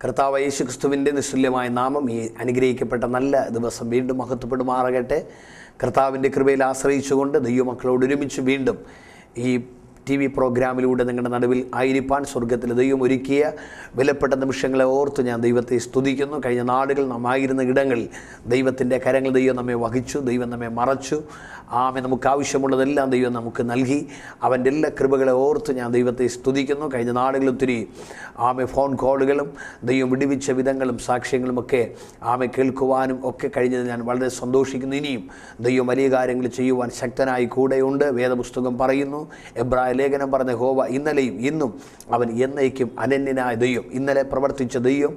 കർത്താവ് യേശുക്രിസ്തുവിൻ്റെ നിസ്തുല്യമായ നാമം ഈ അനുഗ്രഹിക്കപ്പെട്ട നല്ല ദിവസം വീണ്ടും മഹത്വപ്പെടുമാറാകട്ടെ. കർത്താവിൻ്റെ കൃപയിൽ ആശ്രയിച്ചുകൊണ്ട് ദൈവമക്കളോട് ഒരുമിച്ച് വീണ്ടും ഈ TV പ്രോഗ്രാമിലൂടെ നിങ്ങളുടെ നടുവിൽ ആയിരിക്കാൻ സ്വർഗത്തിൽ ദൈവം ഒരുക്കിയ വിലപ്പെട്ട നിമിഷങ്ങളെ ഓർത്ത് ഞാൻ ദൈവത്തെ സ്തുതിക്കുന്നു. കഴിഞ്ഞ നാടുകൾ നാം ആയിരുന്ന ഇടങ്ങളിൽ ദൈവത്തിൻ്റെ കരങ്ങൾ ദൈവം നമ്മെ വഹിച്ചു, ദൈവം നമ്മെ മറച്ചു. നമുക്ക് ആവശ്യമുള്ളതെല്ലാം ദൈവം നമുക്ക് നൽകി. അവൻ്റെ എല്ലാ കൃപകളെ ഓർത്ത് ഞാൻ ദൈവത്തെ സ്തുതിക്കുന്നു. കഴിഞ്ഞ നാടുകളിൽ ഒത്തിരി ഫോൺ കോളുകളും ദൈവം വിടുവിച്ച വിധങ്ങളും സാക്ഷ്യങ്ങളുമൊക്കെ കേൾക്കുവാനും ഒക്കെ കഴിഞ്ഞത് ഞാൻ വളരെ സന്തോഷിക്കുന്നു. ഇനിയും ദൈവം വലിയ കാര്യങ്ങൾ ചെയ്യുവാൻ ശക്തനായി കൂടെയുണ്ട്. വേദപുസ്തകം പറയുന്നു, എബ്രായ ലേഖനം പറഞ്ഞ യഹോവ ഇന്നലെയും ഇന്നും അവൻ എന്നേക്കും അനന്യനായ ദൈവം. ഇന്നലെ പ്രവർത്തിച്ച ദൈവം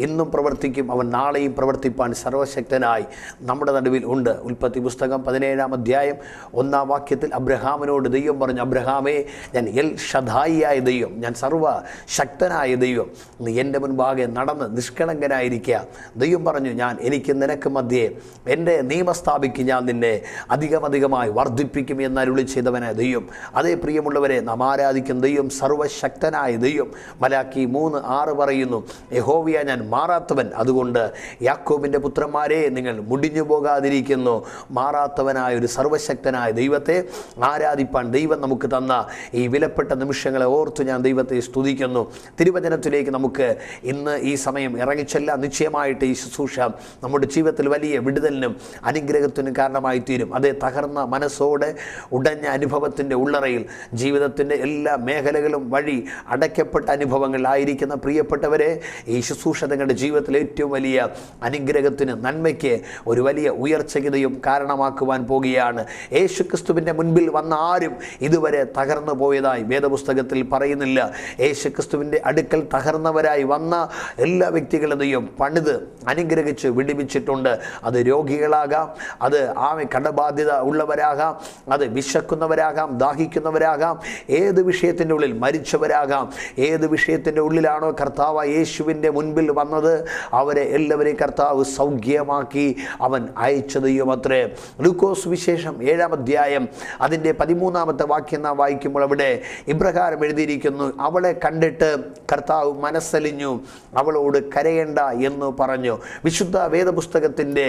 ഇന്നും പ്രവർത്തിക്കും. അവൻ നാളെയും പ്രവർത്തിപ്പാൻ സർവശക്തനായി നമ്മുടെ നടുവിൽ ഉണ്ട്. ഉൽപ്പത്തി പുസ്തകം 17-ാം അധ്യായം 1-ാം വാക്യത്തിൽ അബ്രഹാമിനോട് ദൈവം പറഞ്ഞു, അബ്രഹാമേ, ഞാൻ എൽ ഷദായിയായ ദൈവം, ഞാൻ സർവശക്തനായ ദൈവം, നീ എൻ്റെ മുൻപാകെ നടന്ന് നിഷ്കളങ്കനായിരിക്കുക. ദൈവം പറഞ്ഞു, ഞാൻ എനിക്ക് നിനക്ക് മധ്യേ എൻ്റെ നിയമസ്ഥാപിക്ക് ഞാൻ നിന്നെ അധികമധികമായി വർദ്ധിപ്പിക്കും എന്നരുളി ചെയ്തവനായ ദൈവം. അതേ പ്രിയമുള്ളവരെ, നാം ആരാധിക്കുന്ന ദൈവം സർവശക്തനായ ദൈവം. മലാക്കി 3:6 പറയുന്നു, യഹോവയാ ഞാൻ മാറാത്തവൻ, അതുകൊണ്ട് യാക്കോബിൻ്റെ പുത്രന്മാരെ നിങ്ങൾ മുടിഞ്ഞു പോകാതിരിക്കുന്നു. മാറാത്തവനായ ഒരു സർവശക്തനായ ദൈവത്തെ ആരാധിപ്പാൻ ദൈവം നമുക്ക് തന്ന ഈ വിലപ്പെട്ട നിമിഷങ്ങളെ ഓർത്ത് ഞാൻ ദൈവത്തെ സ്തുതിക്കുന്നു. തിരുവചനത്തിലേക്ക് നമുക്ക് ഇന്ന് ഈ സമയം ഇറങ്ങിച്ചെല്ലാം. നിശ്ചയമായിട്ട് ഈ ശുശ്രൂഷ നമ്മുടെ ജീവിതത്തിൽ വലിയ വിടുതലിനും അനുഗ്രഹത്തിനും കാരണമായി തീരും. അതേ തകർന്ന മനസ്സോടെ ഉടഞ്ഞ അനുഭവത്തിൻ്റെ ഉള്ളറയിൽ ജീവിതത്തിൻ്റെ എല്ലാ മേഖലകളും വഴി അടയ്ക്കപ്പെട്ട അനുഭവങ്ങളിലായിരിക്കുന്ന പ്രിയപ്പെട്ടവരെ, ഈ ശുശ്രൂഷ നിങ്ങളുടെ ജീവിതത്തിൽ ഏറ്റവും വലിയ അനുഗ്രഹത്തിന് നന്മയ്ക്ക് ഒരു വലിയ ഉയർച്ചയ്ക്കും കാരണമാക്കുവാൻ പോകുകയാണ്. യേശുക്രിസ്തുവിൻ്റെ മുൻപിൽ വന്ന ആരും ഇതുവരെ തകർന്നു പോയതായി വേദപുസ്തകത്തിൽ പറയുന്നില്ല. യേശുക്രിസ്തുവിൻ്റെ അടുക്കൽ തകർന്നവരായി വന്ന എല്ലാ വ്യക്തികളെയും പണിത് അനുഗ്രഹിച്ച് വിടുവിച്ചിട്ടുണ്ട്. അത് രോഗികളാകാം, അത് കടബാധ്യത ഉള്ളവരാകാം, അത് വിശക്കുന്നവരാകാം, ദാഹിക്കുന്നവരാകാം, ഏത് വിഷയത്തിൻ്റെ ഉള്ളിൽ മരിച്ചവരാകാം, ഏത് വിഷയത്തിൻ്റെ ഉള്ളിലാണോ കർത്താവ് യേശുവിൻ്റെ മുൻപിൽ വന്നത് അവരെ എല്ലാവരെയും കർത്താവ് സൗഖ്യമാക്കി അവൻ അയച്ചതയും അത്രേ. ലൂക്കോസ് വിശേഷം 7-ാം അധ്യായം അതിൻ്റെ 13-ാമത്തെ വാക്യം നാം വായിക്കുമ്പോൾ അവിടെ ഇപ്രകാരം എഴുതിയിരിക്കുന്നു, അവളെ കണ്ടിട്ട് കർത്താവ് മനസ്സലിഞ്ഞു, അവളോട് കരയേണ്ട എന്ന് പറഞ്ഞു. വിശുദ്ധ വേദപുസ്തകത്തിൻ്റെ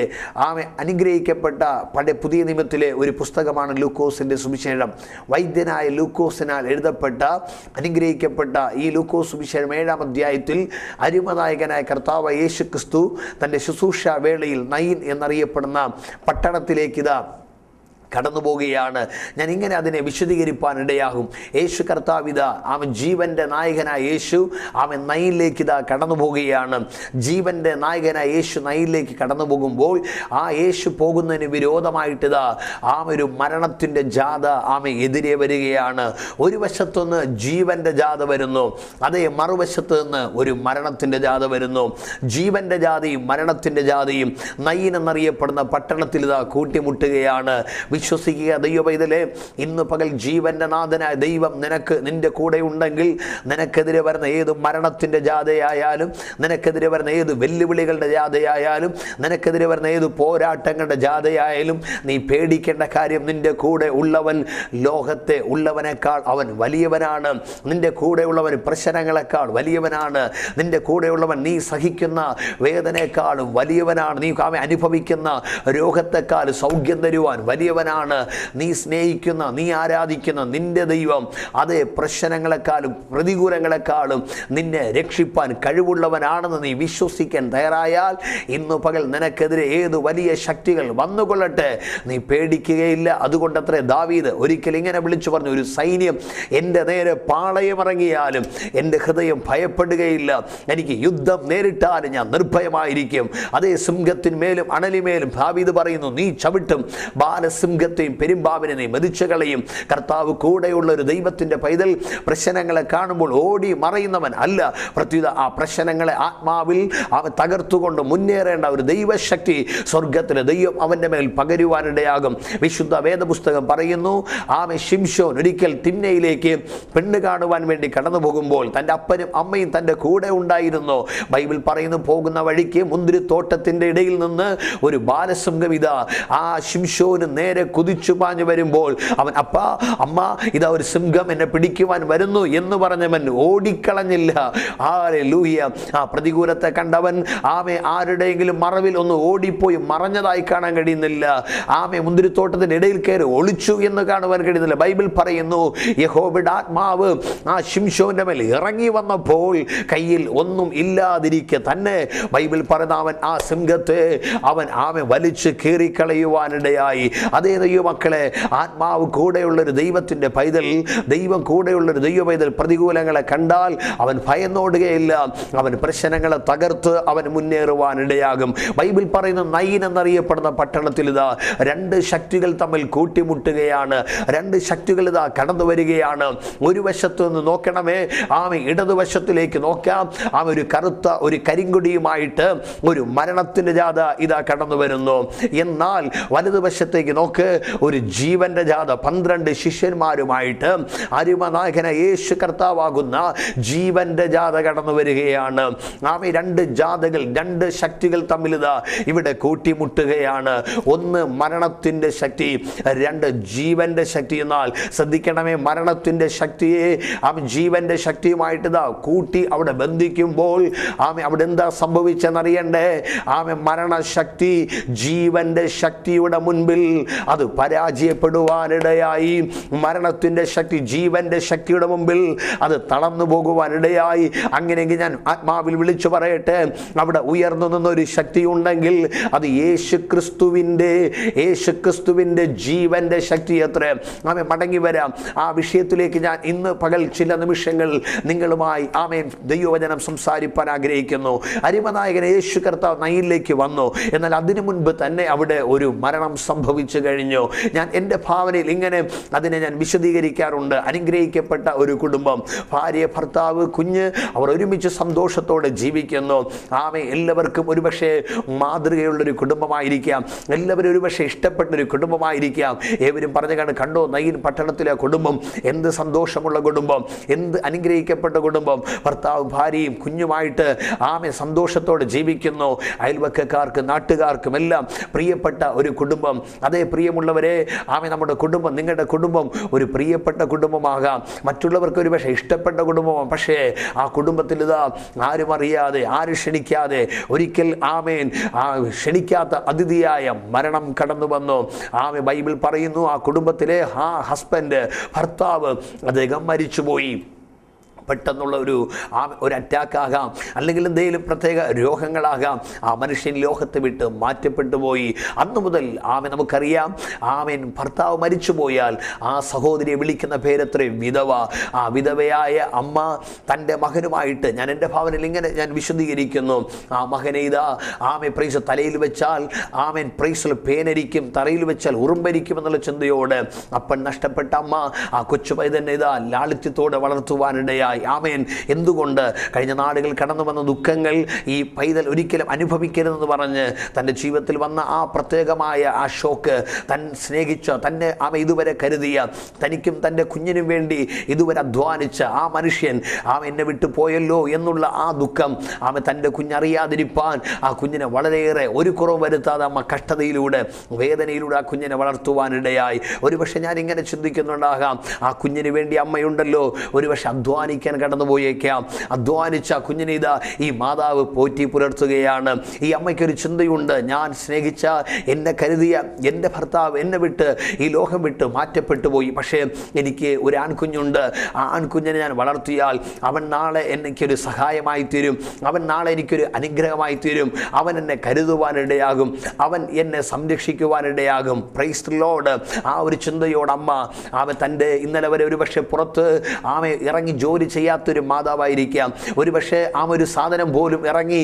അനുഗ്രഹിക്കപ്പെട്ട പുതിയ നിയമത്തിലെ ഒരു പുസ്തകമാണ് ലൂക്കോസിൻ്റെ സുവിശേഷം. വൈദ്യനായ ലൂക്കോസിനാൽ എഴുതപ്പെട്ട അനുഗ്രഹിക്കപ്പെട്ട ഈ ലൂക്കോസ് സുവിശേഷം 7-ാം അധ്യായത്തിൽ അരിമനായകനായ കർത്താവ് യേശുക്രിസ്തു തൻ്റെ ശുശ്രൂഷ വേളയിൽ നയിൻ എന്നറിയപ്പെടുന്ന പട്ടണത്തിലേക്ക് കടന്നു പോവുകയാണ്. ഞാൻ ഇങ്ങനെ അതിനെ വിശദീകരിപ്പാൻ ഇടയാകും. യേശു കർത്താവിത ജീവൻ്റെ നായകനായ യേശു നയിലേക്ക് കടന്നു പോവുകയാണ്. ജീവൻ്റെ നായകനായ യേശു നയിലേക്ക് കടന്നു പോകുമ്പോൾ യേശു പോകുന്നതിന് വിരോധമായിട്ട് ഒരു മരണത്തിൻ്റെ ജാഥ എതിരെ വരികയാണ്. ഒരു വശത്തുനിന്ന് ജീവൻ്റെ ജാഥ വരുന്നു, അതേ മറുവശത്ത് നിന്ന് ഒരു മരണത്തിൻ്റെ ജാഥ വരുന്നു. ജീവൻ്റെ ജാഥയും മരണത്തിൻ്റെ ജാഥയും നയിൻ എന്നറിയപ്പെടുന്ന പട്ടണത്തിൽ കൂട്ടിമുട്ടുകയാണ്. വിശ്വസിക്കുക ദൈവപൈതലേ, ഇന്ന് പകൽ ജീവന്റെ നാഥനായ ദൈവം നിന്റെ കൂടെ ഉണ്ടെങ്കിൽ നിനക്കെതിരെ വരുന്ന ഏത് മരണത്തിൻ്റെ ജാഥയായാലും, നിനക്കെതിരെ വരുന്ന ഏത് വെല്ലുവിളികളുടെ ജാഥയായാലും, നിനക്കെതിരെ വരുന്ന ഏത് പോരാട്ടങ്ങളുടെ ജാഥയായാലും നീ പേടിക്കേണ്ട കാര്യം, നിന്റെ കൂടെ ഉള്ളവൻ ലോകത്തെ ഉള്ളവനേക്കാൾ അവൻ വലിയവനാണ്. നിന്റെ കൂടെയുള്ളവൻ പ്രശ്നങ്ങളെക്കാൾ വലിയവനാണ്. നിന്റെ കൂടെയുള്ളവൻ നീ സഹിക്കുന്ന വേദനയെക്കാളും വലിയവനാണ്. നീ അനുഭവിക്കുന്ന രോഗത്തെക്കാൾ സൗഖ്യം തരുവാൻ വലിയവനാണ്. നീ സ്നേഹിക്കുന്ന, നീ ആരാധിക്കുന്ന നിന്റെ ദൈവം അതേ പ്രശ്നങ്ങളെക്കാളും പ്രതികൂലങ്ങളെക്കാളും നിന്നെ രക്ഷിപ്പാൻ കഴിവുള്ളവനാണെന്ന് നീ വിശ്വസിക്കാൻ തയ്യാറായാൽ ഇന്ന് പകൽ നിനക്കെതിരെ ഏത് വലിയ ശക്തികൾ വന്നുകൊള്ളട്ടെ, നീ പേടിക്കുകയില്ല. അതുകൊണ്ടത്രേ ദാവീദ് ഒരിക്കൽ ഇങ്ങനെ വിളിച്ചു പറഞ്ഞു, ഒരു സൈന്യം എൻ്റെ നേരെ പാളയമിറങ്ങിയാലും എൻ്റെ ഹൃദയം ഭയപ്പെടുകയില്ല. എനിക്ക് യുദ്ധം നേരിട്ടാലും ഞാൻ നിർഭയമായിരിക്കും. അതേ സിംഹത്തിന്മേലും അണലിമേലും ദാവീദ് പറയുന്നു, നീ ചവിട്ടും ബാലസിംഹത്തെയും പെരുമ്പാവിനെ നീ മെതിച്ചു കളയും. കർത്താവ് കൂടെയുള്ള ഒരു ദൈവത്തിൻ്റെ പൈതൽ പ്രശ്നങ്ങളെ കാണുമ്പോൾ ഓടി മറയുന്നവൻ അല്ല, പ്രത്യുത ആ പ്രശ്നങ്ങളെ ആത്മാവിൽ തകർത്തുകൊണ്ട് മുന്നേറേണ്ട ഒരു ദൈവശക്തി സ്വർഗത്തിലെ ദൈവം അവൻ്റെ മേൽ പകരുവാനിടയാകും. വിശുദ്ധ വേദപുസ്തകം പറയുന്നു, ശിംശോൻ ഒരിക്കൽ തിമ്നയിലേക്ക് പെണ്ണ് കാണുവാൻ വേണ്ടി കടന്നു പോകുമ്പോൾ തൻ്റെ അപ്പനും അമ്മയും തൻ്റെ കൂടെ ഉണ്ടായിരുന്നു. ബൈബിൾ പറയുന്നു, പോകുന്ന വഴിക്ക് മുന്തിരിത്തോട്ടത്തിൻ്റെ ഇടയിൽ നിന്ന് ഒരു ബാലസിംഹം ശിംശോന് നേരെ കുതിച്ചു പാഞ്ഞു വരുമ്പോൾ അവൻ അപ്പാ അമ്മ ഇതാ ഒരു സിംഹം എന്നെ പിടിക്കുവാൻ വരുന്നു എന്ന് പറഞ്ഞവൻ ഓടിക്കളഞ്ഞില്ല. ഹല്ലേലൂയ. ആ പ്രതികൂലത്തെ കണ്ടവൻ ആരുടെയെങ്കിലും മറവിൽ ഒന്ന് ഓടിപ്പോയി മറഞ്ഞതായി കാണാൻ കഴിയുന്നില്ല. മുന്തിരിത്തോട്ടത്തിന്റെ ഇടയിൽ കയറി ഒളിച്ചു എന്ന് കാണുവാൻ കഴിയുന്നില്ല. ബൈബിൾ പറയുന്നു യഹോവയുടെ ആത്മാവ് ആ ശിംശോന്റെ മേൽ ഇറങ്ങി വന്നപ്പോൾ കയ്യിൽ ഒന്നും ഇല്ലാതിരിക്കെ തന്നെ ബൈബിൾ പറയുന്ന അവൻ ആ സിംഹത്തെ അവൻ വലിച്ചു കീറിക്കളയുവാനിടയായി. അതേ ദൈവമക്കളെ, ആത്മാവ് കൂടെയുള്ളൊരു ദൈവത്തിന്റെ പൈതൽ, ദൈവം കൂടെയുള്ളൊരു ദൈവ പൈതൽ പ്രതികൂലങ്ങളെ കണ്ടാൽ അവൻ ഭയന്നോടുകയില്ല. അവൻ പ്രശ്നങ്ങളെ തകർത്ത് അവൻ മുന്നേറുവാനിടയാകും. ബൈബിൾ പറയുന്ന നൈൻ എന്നറിയപ്പെടുന്ന പട്ടണത്തിൽ ഇതാ രണ്ട് ശക്തികൾ തമ്മിൽ കൂട്ടിമുട്ടുകയാണ്. രണ്ട് ശക്തികൾ ഇതാ കടന്നു വരികയാണ്. ഒരു വശത്ത് നിന്ന് നോക്കണമേ, ഇടതുവശത്തിലേക്ക് നോക്കാം. ഒരു കറുത്ത ഒരു കരിങ്കൊടിയുമായിട്ട് ഒരു മരണത്തിന്റെ ജാഥ ഇതാ കടന്നു വരുന്നു. എന്നാൽ വലതുവശത്തേക്ക് നോക്ക്, ഒരു ജീവന്റെ ജാഥ 12 ശിഷ്യന്മാരുമായിട്ട് അരുമനായകന യേശു കർത്താവാകുന്ന ജീവന്റെ ജാഥ കടന്നു വരികയാണ്. രണ്ട് ജാഥകൾ, രണ്ട് ശക്തികൾ തമ്മിൽ ഇതാ ഇവിടെ കൂട്ടിമുട്ടുകയാണ്. ഒന്ന് മരണത്തിന്റെ ശക്തി, രണ്ട് ജീവന്റെ ശക്തി. എന്നാൽ ശ്രദ്ധിക്കണമേ, മരണത്തിന്റെ ശക്തിയെ ജീവന്റെ ശക്തിയുമായിട്ട് ഇതാ കൂട്ടി അവിടെ ബന്ധിക്കുമ്പോൾ അവിടെ എന്താ സംഭവിച്ചെന്നറിയണ്ടേ? മരണശക്തി ജീവന്റെ ശക്തിയുടെ മുൻപിൽ അത് പരാജയപ്പെടുവാനിടയായി. മരണത്തിന്റെ ശക്തി ജീവന്റെ ശക്തിയുടെ മുമ്പിൽ അത് തളർന്നു പോകുവാനിടയായി. അങ്ങനെയെങ്കിൽ ഞാൻ ആത്മാവിൽ വിളിച്ചു പറയട്ടെ, അവിടെ ഉയർന്നു നിന്നൊരു ശക്തി ഉണ്ടെങ്കിൽ അത് യേശുക്രിസ്തുവിന്റെ ജീവന്റെ ശക്തി. എത്ര മടങ്ങി വരാം ആ വിഷയത്തിലേക്ക്. ഞാൻ ഇന്ന് പകൽ ചില നിമിഷങ്ങൾ നിങ്ങളുമായി ദൈവവചനം സംസാരിപ്പാൻ ആഗ്രഹിക്കുന്നു. അരിമനായകൻ യേശു കർത്താവ് നയിലേക്ക് വന്നു. എന്നാൽ അതിനു മുൻപ് തന്നെ അവിടെ ഒരു മരണം സംഭവിച്ചു കഴിഞ്ഞു. ഞാൻ എൻ്റെ ഭാവനയിൽ ഇങ്ങനെ അതിനെ ഞാൻ വിശദീകരിക്കാറുണ്ട്. അനുഗ്രഹിക്കപ്പെട്ട ഒരു കുടുംബം, ഭാര്യ, ഭർത്താവ്, കുഞ്ഞ്, അവർ ഒരുമിച്ച് സന്തോഷത്തോടെ ജീവിക്കുന്നു. എല്ലാവർക്കും ഒരുപക്ഷെ മാതൃകയുള്ളൊരു കുടുംബമായിരിക്കാം. എല്ലാവരും ഒരുപക്ഷെ ഇഷ്ടപ്പെട്ടൊരു കുടുംബമായിരിക്കാം. ഏവരും പറഞ്ഞു കണ്ടോ നയിൻ പട്ടണത്തിലെ കുടുംബം, എന്ത് സന്തോഷമുള്ള കുടുംബം, എന്ത് അനുഗ്രഹിക്കപ്പെട്ട കുടുംബം. ഭർത്താവ് ഭാര്യയും കുഞ്ഞുമായിട്ട് സന്തോഷത്തോടെ ജീവിക്കുന്നു. അയൽവക്കക്കാർക്കും നാട്ടുകാർക്കും എല്ലാം പ്രിയപ്പെട്ട ഒരു കുടുംബം. അതേ പ്രിയമുള്ളവരെ, നമ്മുടെ കുടുംബം, നിങ്ങളുടെ കുടുംബം ഒരു പ്രിയപ്പെട്ട കുടുംബമാകാം, മറ്റുള്ളവർക്ക് ഒരു പക്ഷേ ഇഷ്ടപ്പെട്ട കുടുംബമാണ്. പക്ഷേ ആ കുടുംബത്തിൽ ഇതാ ആരും അറിയാതെ, ആരും ക്ഷണിക്കാതെ, ഒരിക്കൽ ക്ഷണിക്കാത്ത അതിഥിയായ മരണം കടന്നു വന്നു. ബൈബിൾ പറയുന്നു ആ കുടുംബത്തിലെ ഹസ്ബൻഡ്, ഭർത്താവ്, അദ്ദേഹം മരിച്ചുപോയി. പെട്ടെന്നുള്ള ഒരു അറ്റാക്കാകാം, അല്ലെങ്കിൽ എന്തെങ്കിലും പ്രത്യേക രോഗങ്ങളാകാം. ആ മനുഷ്യൻ ലോകത്തെ വിട്ട് മാറ്റപ്പെട്ടു പോയി. അന്നു മുതൽ നമുക്കറിയാം, ഭർത്താവ് മരിച്ചു പോയാൽ ആ സഹോദരിയെ വിളിക്കുന്ന പേരെത്ര? വിധവ. ആ വിധവയായ അമ്മ തൻ്റെ മകനുമായിട്ട്, ഞാൻ എൻ്റെ ഭാവനയിൽ ഇങ്ങനെ ഞാൻ വിശദീകരിക്കുന്നു, ആ മകനെ ഇതാ പ്രൈസ് തലയിൽ വെച്ചാൽ പ്രൈസിൽ പേനരിക്കും, തറയിൽ വെച്ചാൽ ഉറുമ്പരിക്കും എന്നുള്ള ചിന്തയോട് അപ്പൻ നഷ്ടപ്പെട്ട അമ്മ ആ കൊച്ചു പൈതന്നെ ഇതാ ലാളിത്യത്തോടെ വളർത്തുവാനിടയായി. എന്തുകൊണ്ട്? കഴിഞ്ഞ നാളുകൾ കടന്നു വന്ന ദുഃഖങ്ങൾ ഈ പൈതൽ ഒരിക്കലും അനുഭവിക്കരുതെന്ന് പറഞ്ഞ് തൻ്റെ ജീവിതത്തിൽ വന്ന ആ പ്രത്യേകമായ ആ ഷോക്ക്, താൻ സ്നേഹിച്ച, തന്നെ ഇതുവരെ കരുതിയ, തനിക്കും തൻ്റെ കുഞ്ഞിനും വേണ്ടി ഇതുവരെ അധ്വാനിച്ച ആ മനുഷ്യൻ എന്നെ വിട്ടു പോയല്ലോ എന്നുള്ള ആ ദുഃഖം തൻ്റെ കുഞ്ഞറിയാതിരിപ്പാൻ ആ കുഞ്ഞിനെ വളരെയേറെ ഒരു കുറവ് വരുത്താതെ അമ്മ കഷ്ടതയിലൂടെ, വേദനയിലൂടെ ആ കുഞ്ഞിനെ വളർത്തുവാനിടയായി. ഒരുപക്ഷെ ഞാൻ ഇങ്ങനെ ചിന്തിക്കുന്നുണ്ടാകാം, ആ കുഞ്ഞിന് വേണ്ടി അമ്മയുണ്ടല്ലോ, ഒരുപക്ഷെ അധ്വാനിക്കാൻ കടന്നു പോയേക്കാം. അധ്വാനിച്ച കുഞ്ഞിനെ ഇതാ ഈ മാതാവ് പോറ്റി പുലർത്തുകയാണ്. ഈ അമ്മയ്ക്കൊരു ചിന്തയുണ്ട്, ഞാൻ സ്നേഹിച്ച, എന്നെ കരുതിയ എൻ്റെ ഭർത്താവ് എന്നെ വിട്ട് ഈ ലോകം വിട്ട് മാറ്റപ്പെട്ടു പോയി. പക്ഷേ എനിക്ക് ഒരു ആൺകുഞ്ഞുണ്ട്. ആ ആൺകുഞ്ഞിനെ ഞാൻ വളർത്തിയാൽ അവൻ നാളെ എനിക്കൊരു സഹായമായി തീരും, അവൻ നാളെ എനിക്കൊരു അനുഗ്രഹമായി തീരും, അവൻ എന്നെ കരുതുവാനിടയാകും, അവൻ എന്നെ സംരക്ഷിക്കുവാനിടയാകും. Praise the Lord. ആ ഒരു ചിന്തയോട് അമ്മ തൻ്റെ ഇന്നലെ വരെ ഒരുപക്ഷെ പുറത്ത് ഇറങ്ങി ജോലി ചെയ്യാത്തൊരു മാതാവായിരിക്കാം. ഒരുപക്ഷെ ഒരു സാധനം പോലും ഇറങ്ങി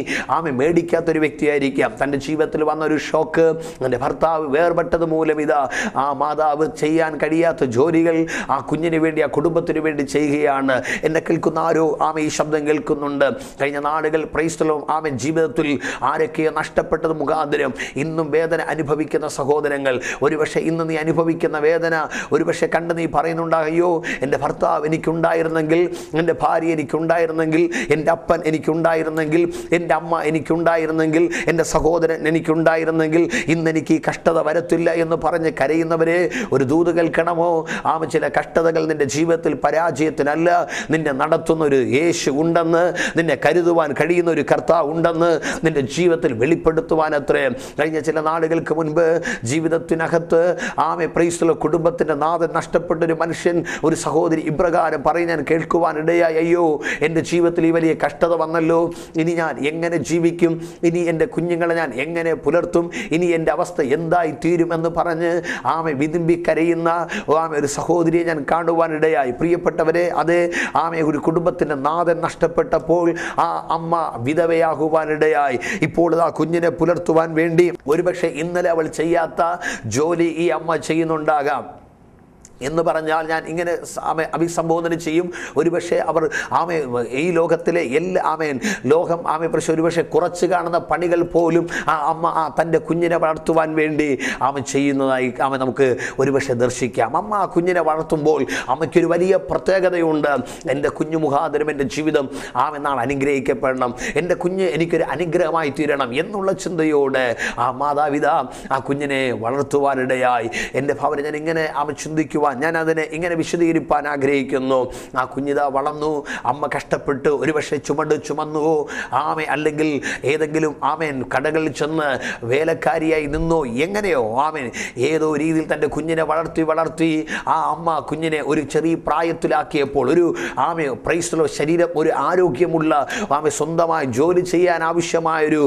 മേടിക്കാത്തൊരു വ്യക്തിയായിരിക്കാം. തൻ്റെ ജീവിതത്തിൽ വന്ന ഒരു ഷോക്ക്, എൻ്റെ ഭർത്താവ് വേർപെട്ടത് മൂലം ഇതാ ആ മാതാവ് ചെയ്യാൻ കഴിയാത്ത ജോലികൾ ആ കുഞ്ഞിന് വേണ്ടി, ആ കുടുംബത്തിന് വേണ്ടി ചെയ്യുകയാണ്. എന്നെ കേൾക്കുന്ന ആരോ ഈ ശബ്ദം കേൾക്കുന്നുണ്ട്. കഴിഞ്ഞ നാളുകൾ പ്രൈസ്തലോ ജീവിതത്തിൽ ആരൊക്കെയോ നഷ്ടപ്പെട്ടത് മുഖാന്തരം ഇന്നും വേദന അനുഭവിക്കുന്ന സഹോദരങ്ങൾ, ഒരുപക്ഷെ ഇന്ന് നീ അനുഭവിക്കുന്ന വേദന ഒരുപക്ഷെ കണ്ട് നീ പറയുന്നുണ്ടാകയോ, എൻ്റെ ഭർത്താവ് എനിക്കുണ്ടായിരുന്നെങ്കിൽ, എൻ്റെ ഭാര്യ എനിക്കുണ്ടായിരുന്നെങ്കിൽ, എൻ്റെ അപ്പൻ എനിക്കുണ്ടായിരുന്നെങ്കിൽ, എൻ്റെ അമ്മ എനിക്കുണ്ടായിരുന്നെങ്കിൽ, എൻ്റെ സഹോദരൻ എനിക്കുണ്ടായിരുന്നെങ്കിൽ ഇന്നെനിക്ക് ഈ കഷ്ടത വരത്തില്ല എന്ന് പറഞ്ഞ് കരയുന്നവരെ ഒരു ദൂത് കേൾക്കണമോ? ചില കഷ്ടതകൾ നിൻ്റെ ജീവിതത്തിൽ പരാജയത്തിനല്ല, നിന്നെ നടത്തുന്ന ഒരു യേശു ഉണ്ടെന്ന്, നിന്നെ കരുതുവാൻ കഴിയുന്ന ഒരു കർത്താവ് ഉണ്ടെന്ന് നിൻ്റെ ജീവിതത്തിൽ വെളിപ്പെടുത്തുവാൻ അത്രേ. കഴിഞ്ഞ ചില നാളുകൾക്ക് മുൻപ് ജീവിതത്തിനകത്ത് പ്രൈസ്തലോർഡ് കുടുംബത്തിൻ്റെ നാഥൻ നഷ്ടപ്പെട്ടൊരു മനുഷ്യൻ, ഒരു സഹോദരി ഇപ്രകാരം പറയും ഞാൻ കേൾക്കുവാനിടയായി, അയ്യോ എൻ്റെ ജീവിതത്തിൽ ഈ വലിയ കഷ്ടത വന്നല്ലോ, ഇനി ഞാൻ എങ്ങനെ ജീവിക്കും, ഇനി എൻ്റെ കുഞ്ഞുങ്ങളെ ഞാൻ എങ്ങനെ പുലർത്തും, ഇനി എൻ്റെ അവസ്ഥ എന്തായി തീരുമെന്ന് പറഞ്ഞ് വിതുമ്പിക്കരയുന്ന ഒരു സഹോദരിയെ ഞാൻ കാണുവാനിടയായി. പ്രിയപ്പെട്ടവരെ, അതേ ഒരു കുടുംബത്തിൻ്റെ നാഥൻ നഷ്ടപ്പെട്ടപ്പോൾ ആ അമ്മ വിധവയാകുവാനിടയായി. ഇപ്പോൾ ആ കുഞ്ഞിനെ പുലർത്തുവാൻ വേണ്ടി ഒരുപക്ഷെ ഇന്നലെ അവൾ ചെയ്യാത്ത ജോലി ഈ അമ്മ ചെയ്യുന്നുണ്ടാകാം എന്ന് പറഞ്ഞാൽ ഞാൻ ഇങ്ങനെ അഭിസംബോധന ചെയ്യും. ഒരുപക്ഷെ അവർ ഈ ലോകത്തിലെ ലോകം പക്ഷെ ഒരുപക്ഷെ കുറച്ച് കാണുന്ന പണികൾ പോലും ആ അമ്മ തൻ്റെ കുഞ്ഞിനെ വളർത്തുവാൻ വേണ്ടി ചെയ്യുന്നതായി നമുക്ക് ഒരുപക്ഷെ ദർശിക്കാം. അമ്മ ആ കുഞ്ഞിനെ വളർത്തുമ്പോൾ അമ്മയ്ക്കൊരു വലിയ പ്രത്യേകതയുണ്ട്. എൻ്റെ കുഞ്ഞു മുഖാന്തരം എൻ്റെ ജീവിതം നാൾ അനുഗ്രഹിക്കപ്പെടണം, എൻ്റെ കുഞ്ഞ് എനിക്കൊരു അനുഗ്രഹമായി തീരണം എന്നുള്ള ചിന്തയോടെ ആ മാതാപിതാ ആ കുഞ്ഞിനെ വളർത്തുവാനിടയായി. എൻ്റെ ഭവനം ഞാൻ ഇങ്ങനെ ചിന്തിക്കുവാൻ, ഞാൻ അതിനെ ഇങ്ങനെ വിശദീകരിപ്പാൻ ആഗ്രഹിക്കുന്നു. ആ കുഞ്ഞിത വളർന്നു, അമ്മ കഷ്ടപ്പെട്ട് ഒരുപക്ഷെ ചുമന്നുവോ അല്ലെങ്കിൽ ഏതെങ്കിലും കടകളിൽ ചെന്ന് വേലക്കാരിയായി നിന്നോ, എങ്ങനെയോ ഏതോ രീതിയിൽ തൻ്റെ കുഞ്ഞിനെ വളർത്തി ആ അമ്മ കുഞ്ഞിനെ ഒരു ചെറിയ പ്രായത്തിലാക്കിയപ്പോൾ ഒരു പ്രൈസ്തലോർഡ് ശരീരം ഒരു ആരോഗ്യമുള്ള സ്വന്തമായി ജോലി ചെയ്യാൻ ആവശ്യമായൊരു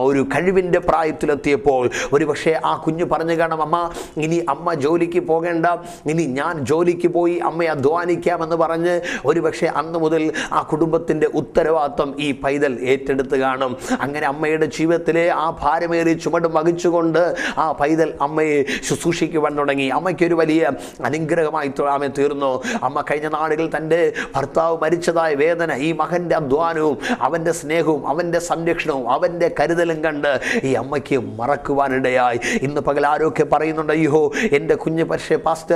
ഒരു കഴിവിൻ്റെ പ്രായത്തിലെത്തിയപ്പോൾ ഒരുപക്ഷെ ആ കുഞ്ഞ് പറഞ്ഞു കാണാം, അമ്മ ഇനി അമ്മ ജോലിക്ക് പോകേണ്ട, ഇനി ഞാൻ ജോലിക്ക് പോയി അമ്മയെ അധ്വാനിക്കാമെന്ന് പറഞ്ഞ് ഒരുപക്ഷെ അന്ന് മുതൽ ആ കുടുംബത്തിൻ്റെ ഉത്തരവാദിത്വം ഈ പൈതൽ ഏറ്റെടുത്ത് കാണും. അങ്ങനെ അമ്മയുടെ ജീവിതത്തിലെ ആ ഭാരമേറിയ ചുമട് വഹിച്ചുകൊണ്ട് ആ പൈതൽ അമ്മയെ ശുശ്രൂഷിക്കുവാൻ തുടങ്ങി. അമ്മയ്ക്കൊരു വലിയ അനുഗ്രഹമായി തീർന്നു. അമ്മ കഴിഞ്ഞ നാളുകളിൽ തൻ്റെ ഭർത്താവ് മരിച്ചതായ വേദന, ഈ മകൻ്റെ അധ്വാനവും അവൻ്റെ സ്നേഹവും അവൻ്റെ സംരക്ഷണവും അവൻ്റെ കരുതലും കണ്ട് ഈ അമ്മയ്ക്ക് മറക്കുവാനിടയായി. ഇന്ന് പകൽ ആരൊക്കെ പറയുന്നുണ്ട്, അയ്യോ എൻ്റെ കുഞ്ഞ് പക്ഷേ പാസ്റ്റർ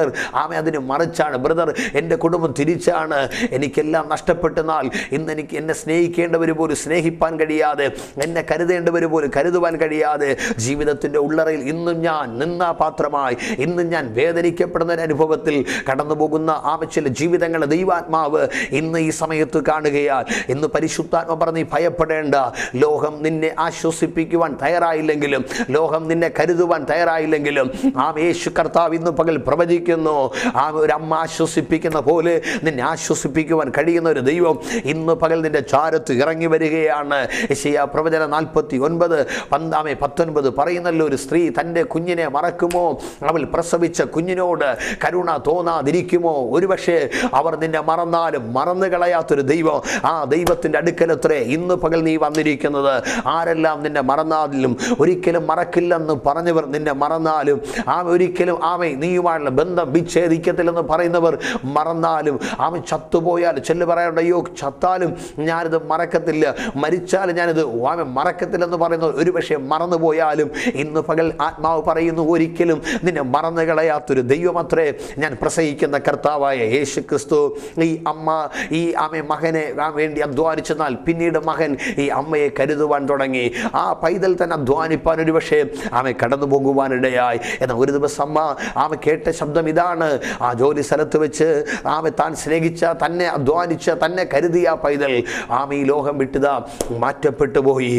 അതിന് മറിച്ചാണ്, ബ്രദർ എൻ്റെ കുടുംബം തിരിച്ചാണ്, എനിക്കെല്ലാം നഷ്ടപ്പെട്ടെന്നാൽ ഇന്ന് എനിക്ക് എന്നെ സ്നേഹിക്കേണ്ടവർ പോലും സ്നേഹിപ്പാൻ കഴിയാതെ, എന്നെ കരുതേണ്ടവർ പോലും കരുതുവാൻ കഴിയാതെ ജീവിതത്തിൻ്റെ ഉള്ളറയിൽ ഇന്നും ഞാൻ നിന്നാപാത്രമായി, ഇന്നും ഞാൻ വേദനിക്കപ്പെടുന്ന ഒരു അനുഭവത്തിൽ കടന്നു പോകുന്ന ചില ജീവിതങ്ങളെ ദൈവാത്മാവ് ഇന്ന് ഈ സമയത്ത് കാണുകയാൽ ഇന്ന് പരിശുദ്ധാത്മ പറഞ്ഞ് ഭയപ്പെടേണ്ട. ലോകം നിന്നെ ആശ്വസിപ്പിക്കുവാൻ തയ്യാറായില്ലെങ്കിലും, ലോകം നിന്നെ കരുതുവാൻ തയ്യാറായില്ലെങ്കിലും യേശു കർത്താവ് ഇന്ന് പകൽ പ്രവചിക്കുന്നു. ഒരു അമ്മ ആശ്വസിപ്പിക്കുന്ന പോലെ നിന്നെ ആശ്വസിപ്പിക്കുവാൻ കഴിയുന്ന ഒരു ദൈവം ഇന്ന് പകൽ നിന്റെ ചാരത്ത് ഇറങ്ങി വരികയാണ്. യെശയ്യാ പ്രവചനം 49:19 പറയുന്നല്ലോ, ഒരു സ്ത്രീ തൻ്റെ കുഞ്ഞിനെ മറക്കുമോ? അവൾ പ്രസവിച്ച കുഞ്ഞിനോട് കരുണ തോന്നാതിരിക്കുമോ? ഒരുപക്ഷെ അവർ നിന്നെ മറന്നാലും മറന്നു കളയാത്തൊരു ദൈവം, ആ ദൈവത്തിൻ്റെ അടുക്കലത്രേ ഇന്ന് പകൽ നീ വന്നിരിക്കുന്നത്. ആരെല്ലാം നിന്നെ മറന്നാലും, ഒരിക്കലും മറക്കില്ലെന്ന് പറഞ്ഞവർ നിന്നെ മറന്നാലും, ഒരിക്കലും നീയുമായുള്ള ബന്ധം വിച്ഛേദിക്കത്തില്ലെന്ന് പറയുന്നവർ മറന്നാലും, ചത്തുപോയാൽ ചെല്ലു പറയാറുണ്ട്, അയ്യോ ചത്താലും ഞാനിത് മറക്കത്തില്ല, മരിച്ചാലും ഞാനിത് മറക്കത്തില്ലെന്ന് പറയുന്നവർ ഒരുപക്ഷെ മറന്നുപോയാലും ഇന്ന് പകൽ ആത്മാവ് പറയുന്നു, ഒരിക്കലും നിന്നെ മറന്നു കളയാത്തൊരു ദൈവമത്രേ ഞാൻ പ്രസംഗിക്കുന്ന കർത്താവായ യേശു ക്രിസ്തു. ഈ അമ്മ മകനെ വേണ്ടി അധ്വാനിച്ചെന്നാൽ പിന്നീട് മകൻ ഈ അമ്മയെ കരുതുവാൻ തുടങ്ങി. ആ പൈതൽ തന്നെ അധ്വാനിപ്പാൻ ഒരുപക്ഷെ കടന്നു പോകുവാനിടയായി. എന്നാൽ ഒരു ദിവസം അമ്മ കേട്ട ശബ്ദം ഇതാണ്. ആ ജോലി സ്ഥലത്ത് വെച്ച് താൻ സ്നേഹിച്ച, തന്നെ അധ്വാനിച്ച, തന്നെ കരുതിയ പൈതൽ ഈ ലോകം വിട്ടുതാ മാറ്റപ്പെട്ടു പോയി.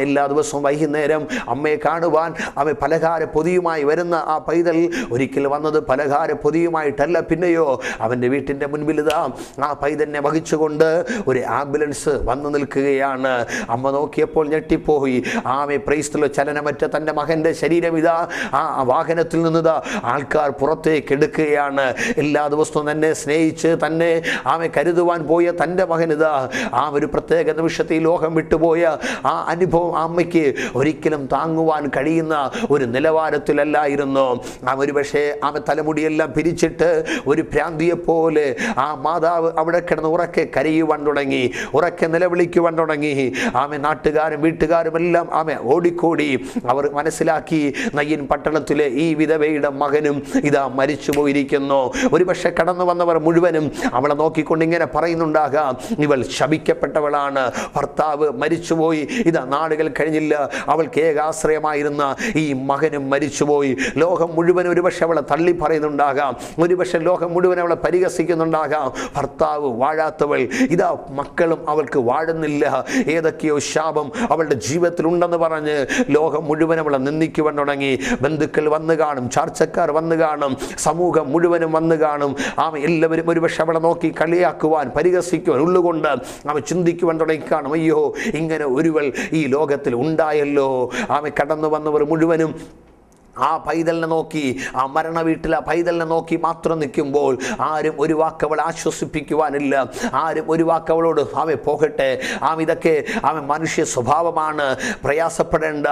എല്ലാ ദിവസവും വൈകുന്നേരം അമ്മയെ കാണുവാൻ പലഹാര പൊതിയുമായി വരുന്ന ആ പൈതൽ ഒരിക്കൽ വന്നത് പലഹാര പൊതിയുമായിട്ടല്ല, പിന്നെയോ അവൻ്റെ വീട്ടിൻ്റെ മുൻപിൽ ആ പൈതലിനെ വഹിച്ചുകൊണ്ട് ഒരു ആംബുലൻസ് വന്നു നിൽക്കുകയാണ്. അമ്മ നോക്കിയപ്പോൾ ഞെട്ടിപ്പോയി. പ്രൈസ്തലോ ചലനമറ്റ തൻ്റെ മകൻ്റെ ശരീരം ഇതാ ആ വാഹനത്തിൽ നിന്നിതാ ആൾക്കാർ പുറത്തേക്ക് എടുക്കുകയാണ്. എല്ലാ ദിവസവും തന്നെ സ്നേഹിച്ച് തന്നെ കരുതുവാൻ പോയ തൻ്റെ മകനിതാ ഒരു പ്രത്യേക നിമിഷത്തിൽ ലോകം വിട്ടുപോയ ആ അനുഭവം അമ്മയ്ക്ക് ഒരിക്കലും താങ്ങുവാൻ കഴിയുന്ന ഒരു നിലവാരത്തിലല്ലായിരുന്നു. ഒരുപക്ഷെ തലമുടിയെല്ലാം പിരിച്ചിട്ട് ഒരു ഭ്രാന്തിയെപ്പോലെ ആ മാതാവ് അവിടെ കിടന്ന് ഉറക്കെ കരയുവാൻ തുടങ്ങി, ഉറക്കെ നിലവിളിക്കുവാൻ തുടങ്ങി. നാട്ടുകാരും വീട്ടുകാരും എല്ലാം ഓടിക്കോടി. അവർ മനസ്സിലാക്കി, നയ്യൻ പട്ടണത്തിലെ ഈ വിധവയുടെ മകനും ഇതാ മരിച്ചു മരിച്ചു പോയിരിക്കുന്നു. ഒരുപക്ഷെ കടന്നു വന്നവർ മുഴുവനും അവളെ നോക്കിക്കൊണ്ട് ഇങ്ങനെ പറയുന്നുണ്ടാകാം, ഇവൾ ശപിക്കപ്പെട്ടവളാണ്, ഭർത്താവ് മരിച്ചുപോയി, ഇതാ നാളുകൾ കഴിഞ്ഞില്ല, അവൾക്ക് ഏകാശ്രയമായിരുന്ന ഈ മകനും മരിച്ചുപോയി. ലോകം മുഴുവൻ ഒരുപക്ഷെ അവളെ തള്ളി പറയുന്നുണ്ടാകാം, ഒരുപക്ഷെ ലോകം മുഴുവൻ അവളെ പരിഹസിക്കുന്നുണ്ടാകാം. ഭർത്താവ് വാഴാത്തവൾ, ഇതാ മക്കളും അവൾക്ക് വാഴുന്നില്ല, ഏതൊക്കെയോ ശാപം അവളുടെ ജീവിതത്തിൽ ഉണ്ടെന്ന് പറഞ്ഞ് ലോകം മുഴുവൻ അവളെ നിന്ദിക്കുവാൻ തുടങ്ങി. ബന്ധുക്കൾ വന്നു കാണും, ചാർച്ചക്കാർ വന്നു കാണും, സമൂഹം മുഴുവനും വന്നു കാണും. എല്ലാവരും ഒരുപക്ഷെ അവളെ നോക്കി കളിയാക്കുവാൻ, പരിഹസിക്കുവാൻ, ഉള്ളുകൊണ്ട് അവൻ ചിന്തിക്കുവാൻ തുടങ്ങി കാണും, അയ്യോ ഇങ്ങനെ ഒരുവൾ ഈ ലോകത്തിൽ ഉണ്ടായല്ലോ. കടന്നു വന്നവർ മുഴുവനും ആ പൈതലിനെ നോക്കി, ആ മരണ വീട്ടിൽ ആ പൈതലിനെ നോക്കി മാത്രം നിൽക്കുമ്പോൾ ആരും ഒരു വാക്ക് അവളെ ആശ്വസിപ്പിക്കുവാനില്ല. ആരും ഒരു വാക്ക് അവളോട് പോകട്ടെ, ഇതൊക്കെ മനുഷ്യ സ്വഭാവമാണ്, പ്രയാസപ്പെടേണ്ട,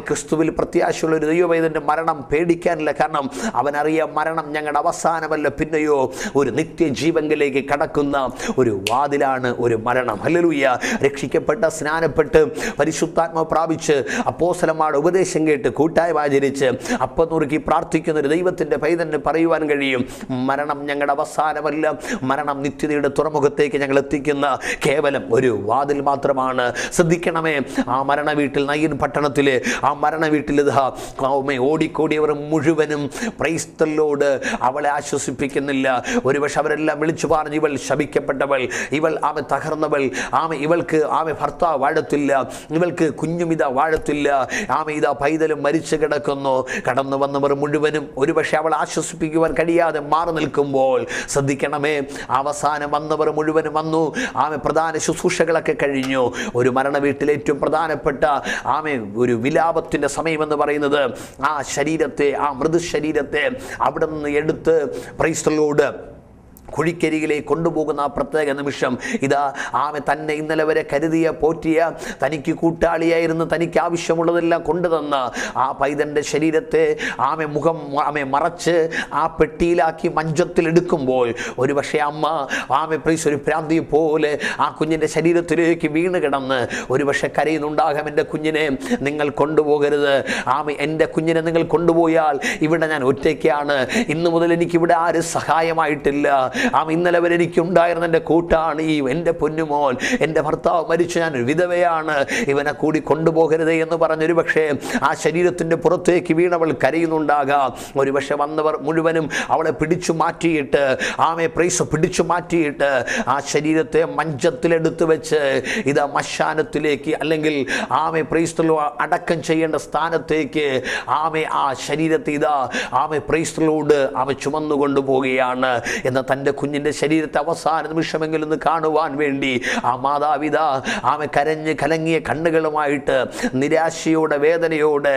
ക്രിസ്തുവിൽ പ്രത്യാശയുള്ള ഒരു ദൈവവൈതൻ്റെ മരണം പേടിക്കാനില്ല. കാരണം അവനറിയാം, മരണം ഞങ്ങളുടെ അവസാനമല്ല, പിന്നെയോ ഒരു നിത്യജീവനിലേക്ക് കടക്കുന്ന ഒരു വാതിലാണ് ഒരു മരണം. ഹല്ലേലൂയ. രക്ഷിക്കപ്പെട്ട, സ്നാനപ്പെട്ട്, പരിശുദ്ധാത്മാവ് പ്രാപിച്ച്, അപ്പോസ്തലന്മാരുടെ ഉപദേശം കേട്ട്, കൂട്ടായ്മ ആചരിച്ച്, അപ്പം നുറുക്കി പ്രാർത്ഥിക്കുന്ന ഒരു ദൈവത്തിൻ്റെ പൈതലിന് പറയുവാൻ കഴിയും, മരണം ഞങ്ങളുടെ അവസാനമല്ല, മരണം നിത്യതയുടെ തുറമുഖത്തേക്ക് ഞങ്ങൾ എത്തിക്കുന്ന കേവലം ഒരു വാതിൽ മാത്രമാണ്. ശ്രദ്ധിക്കണമേ, ആ മരണ വീട്ടിൽ, നയ്യൻ പട്ടണത്തിലെ ആ മരണ വീട്ടിൽ ഓടിക്കോടിയവർ മുഴുവനും പ്രൈസ് ദി ലോർഡ് അവളെ ആശ്വസിപ്പിക്കുന്നില്ല. ഒരുപക്ഷെ അവരെല്ലാം വിളിച്ചു പറഞ്ഞു, ഇവൾ ശപിക്കപ്പെട്ടവൾ, ഇവൾ തകർന്നവൾ, ഇവൾക്ക് ഭർത്താവ് വാഴത്തില്ല, ഇവൾക്ക് കുഞ്ഞുമിത വാഴത്തില്ല, ഇതാ പൈതലും മരിച്ചു കിടക്കുന്നു. കടന്നു വന്നവർ മുഴുവനും ഒരുപക്ഷെ അവൾ ആശ്വസിപ്പിക്കുവാൻ കഴിയാതെ മാറി നിൽക്കുമ്പോൾ ശ്രദ്ധിക്കണമേ, അവസാനം വന്നവർ മുഴുവനും വന്നു. പ്രധാന ശുശ്രൂഷകളൊക്കെ കഴിഞ്ഞു. ഒരു മരണ വീട്ടിൽ ഏറ്റവും പ്രധാനപ്പെട്ട ഒരു വിലാപത്തിൻ്റെ സമയമെന്ന് പറയുന്നത് ആ ശരീരത്തെ, ആ മൃതശരീരത്തെ അവിടെ നിന്ന് എടുത്ത് പ്രൈസ് ദി ലോർഡ് കുഴിക്കരികിലേക്ക് കൊണ്ടുപോകുന്ന ആ പ്രത്യേക നിമിഷം, ഇതാ തന്നെ ഇന്നലെ വരെ കരുതിയ, പോറ്റിയ, തനിക്ക് കൂട്ടാളിയായിരുന്നു, തനിക്ക് ആവശ്യമുള്ളതെല്ലാം കൊണ്ടുതന്ന ആ പൈതൻ്റെ ശരീരത്തെ മുഖം മറച്ച് ആ പെട്ടിയിലാക്കി മഞ്ചത്തിലെടുക്കുമ്പോൾ ഒരുപക്ഷെ അമ്മ പ്രീസ് ഒരു പ്രാന്തി പോലെ ആ കുഞ്ഞിൻ്റെ ശരീരത്തിലേക്ക് വീണ് കിടന്ന് ഒരുപക്ഷെ കരയുന്നുണ്ടാകാം, എൻ്റെ കുഞ്ഞിനെ നിങ്ങൾ കൊണ്ടുപോകരുത്, എൻ്റെ കുഞ്ഞിനെ നിങ്ങൾ കൊണ്ടുപോയാൽ ഇവിടെ ഞാൻ ഒറ്റയ്ക്കാണ്, ഇന്നു മുതൽ എനിക്കിവിടെ ആരും സഹായമായിട്ടില്ല, ഇന്നലെ വരെ എനിക്കുണ്ടായിരുന്ന എൻ്റെ കൂട്ടാണ് ഈ എൻ്റെ പൊന്നുമോൻ, എൻ്റെ ഭർത്താവ് മരിച്ചു, ഞാൻ വിധവയാണ്, ഇവനെ കൂടി കൊണ്ടുപോകരുതേ എന്ന് പറഞ്ഞൊരു പക്ഷേ ആ ശരീരത്തിൻ്റെ പുറത്തേക്ക് വീണവൾ കരയുന്നുണ്ടാകാം. ഒരുപക്ഷെ വന്നവർ മുഴുവനും അവളെ പിടിച്ചു മാറ്റിയിട്ട് പിടിച്ചു മാറ്റിയിട്ട് ആ ശരീരത്തെ മഞ്ചത്തിലെടുത്ത് വെച്ച് ഇതാ മശാനത്തിലേക്ക്, അല്ലെങ്കിൽ പ്രൈസ്തലോ അടക്കം ചെയ്യേണ്ട സ്ഥാനത്തേക്ക് ആ ശരീരത്തെ ഇതാ പ്രൈസ്തലോട് ചുമന്നു കൊണ്ടുപോവുകയാണ്. എന്നാൽ തൻ്റെ കുഞ്ഞിൻ്റെ ശരീരത്തെ അവസാന നിമിഷമെങ്കിലും ഒന്ന് കാണുവാൻ വേണ്ടി ആ മാതാപിതാ കരഞ്ഞ് കലങ്ങിയ കണ്ണുകളുമായിട്ട് നിരാശയോടെ, വേദനയോടെ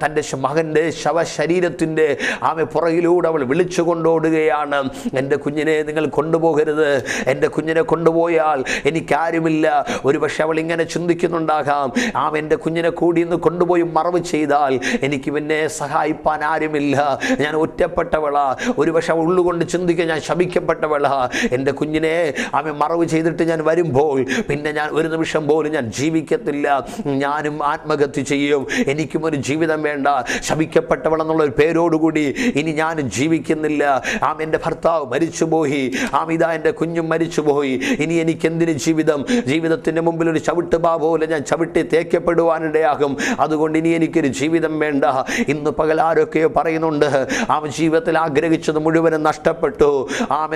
തൻ്റെ മകൻ്റെ ശവശരീരത്തിൻ്റെ പുറകിലൂടെ അവൾ വിളിച്ചു കൊണ്ടോടുകയാണ്, എൻ്റെ കുഞ്ഞിനെ നിങ്ങൾ കൊണ്ടുപോകരുത്, എൻ്റെ കുഞ്ഞിനെ കൊണ്ടുപോയാൽ എനിക്കാരുമില്ല. ഒരുപക്ഷെ അവൾ ഇങ്ങനെ ചിന്തിക്കുന്നുണ്ടാകാം, എൻ്റെ കുഞ്ഞിനെ കൂടി ഇന്ന് കൊണ്ടുപോയി മറവ് ചെയ്താൽ എനിക്ക് പിന്നെ സഹായിപ്പാൻ ആരുമില്ല, ഞാൻ ഒറ്റപ്പെട്ടവളാ. ഒരുപക്ഷെ അവൾ ഉള്ളുകൊണ്ട് ചിന്തിക്കുക, ഞാൻ ശപിക്കപ്പെട്ടവളാ, എൻ്റെ കുഞ്ഞിനെ മറവ് ചെയ്തിട്ട് ഞാൻ വരുമ്പോൾ പിന്നെ ഞാൻ ഒരു നിമിഷം പോലും ഞാൻ ജീവിക്കത്തില്ല, ഞാനും ആത്മഹത്യ ചെയ്യും, എനിക്കും ഒരു ജീവിതം വേണ്ട, ശപിക്കപ്പെട്ടവളെന്നുള്ളൊരു പേരോടുകൂടി ഇനി ഞാൻ ജീവിക്കുന്നില്ല, എൻ്റെ ഭർത്താവ് മരിച്ചുപോയി, ഇതാ എൻ്റെ കുഞ്ഞും മരിച്ചുപോയി, ഇനി എനിക്കെന്തിന് ജീവിതം, ജീവിതത്തിൻ്റെ മുമ്പിൽ ഒരു ചവിട്ടുപാ പോലെ ഞാൻ ചവിട്ടി തേക്കപ്പെടുവാനിടയാകും, അതുകൊണ്ട് ഇനി എനിക്കൊരു ജീവിതം വേണ്ട. ഇന്ന് പകൽ ആരൊക്കെയോ പറയുന്നുണ്ട്, ജീവിതത്തിൽ ആഗ്രഹിച്ചത് മുഴുവനും നഷ്ടപ്പെട്ടു,